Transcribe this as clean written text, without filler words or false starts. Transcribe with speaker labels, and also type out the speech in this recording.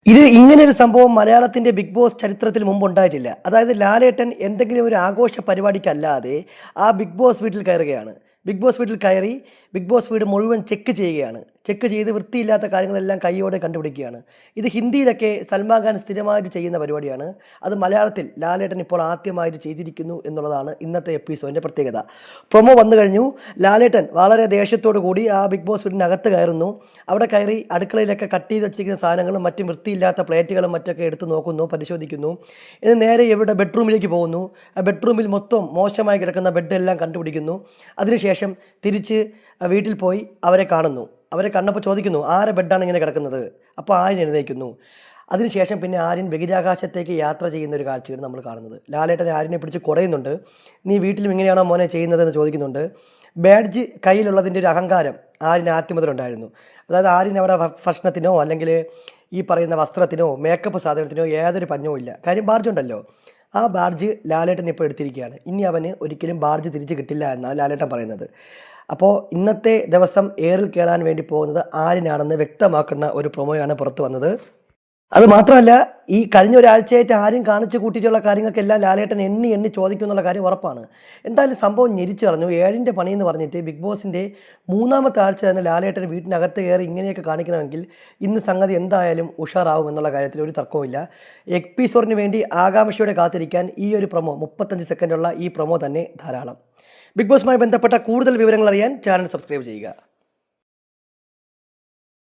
Speaker 1: ഇങ്ങനൊരു സംഭവം മലയാളത്തിൻ്റെ ബിഗ് ബോസ് ചരിത്രത്തിൽ മുമ്പ് ഉണ്ടായിട്ടില്ല. അതായത് ലാലേട്ടൻ എന്തെങ്കിലും ഒരു ആഘോഷ പരിപാടിക്കല്ലാതെ ആ ബിഗ് ബോസ് വീട്ടിൽ കയറുകയാണ്. ബിഗ് ബോസ് വീട്ടിൽ കയറി ബിഗ് ബോസ് വീട് മുഴുവൻ ചെക്ക് ചെയ്യുകയാണ്. ചെക്ക് ചെയ്ത് വൃത്തിയില്ലാത്ത കാര്യങ്ങളെല്ലാം കൈയോടെ കണ്ടുപിടിക്കുകയാണ്. ഇത് ഹിന്ദിയിലൊക്കെ സൽമാൻ ഖാൻ സ്ഥിരമായിട്ട് ചെയ്യുന്ന പരിപാടിയാണ്. അത് മലയാളത്തിൽ ലാലേട്ടൻ ഇപ്പോൾ ആദ്യമായിട്ട് ചെയ്തിരിക്കുന്നു എന്നുള്ളതാണ് ഇന്നത്തെ എപ്പിസോഡിൻ്റെ പ്രത്യേകത. പ്രൊമോ വന്നു കഴിഞ്ഞു. ലാലേട്ടൻ വളരെ ദേഷ്യത്തോടു കൂടി ആ ബിഗ് ബോസ് വീടിനകത്ത് കയറുന്നു. അവിടെ കയറി അടുക്കളയിലൊക്കെ കട്ട് ചെയ്ത് വെച്ചിരിക്കുന്ന സാധനങ്ങളും മറ്റും വൃത്തിയില്ലാത്ത പ്ലേറ്റുകളും മറ്റൊക്കെ എടുത്ത് നോക്കുന്നു, പരിശോധിക്കുന്നു. ഇത് നേരെ ഇവിടെ ബെഡ്റൂമിലേക്ക് പോകുന്നു. ആ ബെഡ്റൂമിൽ മൊത്തം മോശമായി കിടക്കുന്ന ബെഡെല്ലാം കണ്ടുപിടിക്കുന്നു. അതിനുശേഷം തിരിച്ച് വീട്ടിൽ പോയി അവരെ കാണുന്നു. അവരെ കണ്ടപ്പോൾ ചോദിക്കുന്നു, ആരെ ബെഡാണ് ഇങ്ങനെ കിടക്കുന്നത്? അപ്പോൾ ആര്യൻ എഴുന്നേൽക്കുന്നു. അതിനുശേഷം പിന്നെ ആര്യൻ ബഹിരാകാശത്തേക്ക് യാത്ര ചെയ്യുന്ന ഒരു കാഴ്ചയാണ് നമ്മൾ കാണുന്നത്. ലാലേട്ടൻ ആര്യനെ പിടിച്ച് കുടയുന്നുണ്ട്. നീ വീട്ടിലും ഇങ്ങനെയാണോ മോനെ ചെയ്യുന്നതെന്ന് ചോദിക്കുന്നുണ്ട്. ബാഡ്ജ് കയ്യിലുള്ളതിൻ്റെ ഒരു അഹങ്കാരം ആര്യൻ ആദ്യം മുതലുണ്ടായിരുന്നു. അതായത് ആര്യൻ അവിടെ ഭക്ഷണത്തിനോ അല്ലെങ്കിൽ ഈ പറയുന്ന വസ്ത്രത്തിനോ മേക്കപ്പ് സാധനത്തിനോ യാതൊരു പഞ്ഞവും ഇല്ല. കാര്യം ബാഡ്ജുണ്ടല്ലോ. ആ ബാഡ്ജ് ലാലേട്ടൻ ഇപ്പോൾ എടുത്തിരിക്കുകയാണ്. ഇനി അവന് ഒരിക്കലും ബാഡ്ജ് തിരിച്ച് കിട്ടില്ല എന്നാണ് ലാലേട്ടൻ പറയുന്നത്. അപ്പോൾ ഇന്നത്തെ ദിവസം എയറിൽ കയറാൻ വേണ്ടി പോകുന്നത് ആര്യനാണെന്ന് വ്യക്തമാക്കുന്ന ഒരു പ്രൊമോയാണ് പുറത്തു വന്നത്. അത് മാത്രമല്ല, ഈ കഴിഞ്ഞ ഒരാഴ്ചയായിട്ട് ആരും കാണിച്ചു കൂട്ടിയിട്ടുള്ള കാര്യങ്ങൾക്കെല്ലാം ലാലേട്ടൻ എണ്ണി എണ്ണി ചോദിക്കും എന്നുള്ള കാര്യം ഉറപ്പാണ്. എന്തായാലും സംഭവം ഞെരിച്ചു പറഞ്ഞു. ഏഴിൻ്റെ പണിയെന്ന് പറഞ്ഞിട്ട് ബിഗ് ബോസിൻ്റെ മൂന്നാമത്തെ ആഴ്ച തന്നെ ലാലേട്ടൻ വീട്ടിനകത്ത് കയറി ഇങ്ങനെയൊക്കെ കാണിക്കണമെങ്കിൽ ഇന്ന് സംഗതി എന്തായാലും ഉഷാറാവും എന്നുള്ള കാര്യത്തിൽ ഒരു തർക്കവുമില്ല. എപ്പിസോഡിന് വേണ്ടി ആകാംക്ഷയോടെ കാത്തിരിക്കാൻ ഈ ഒരു പ്രൊമോ 35 സെക്കൻഡുള്ള ഈ പ്രൊമോ തന്നെ ധാരാളം. ബിഗ് ബോസുമായി ബന്ധപ്പെട്ട കൂടുതൽ വിവരങ്ങൾ അറിയാൻ ചാനൽ സബ്സ്ക്രൈബ് ചെയ്യുക.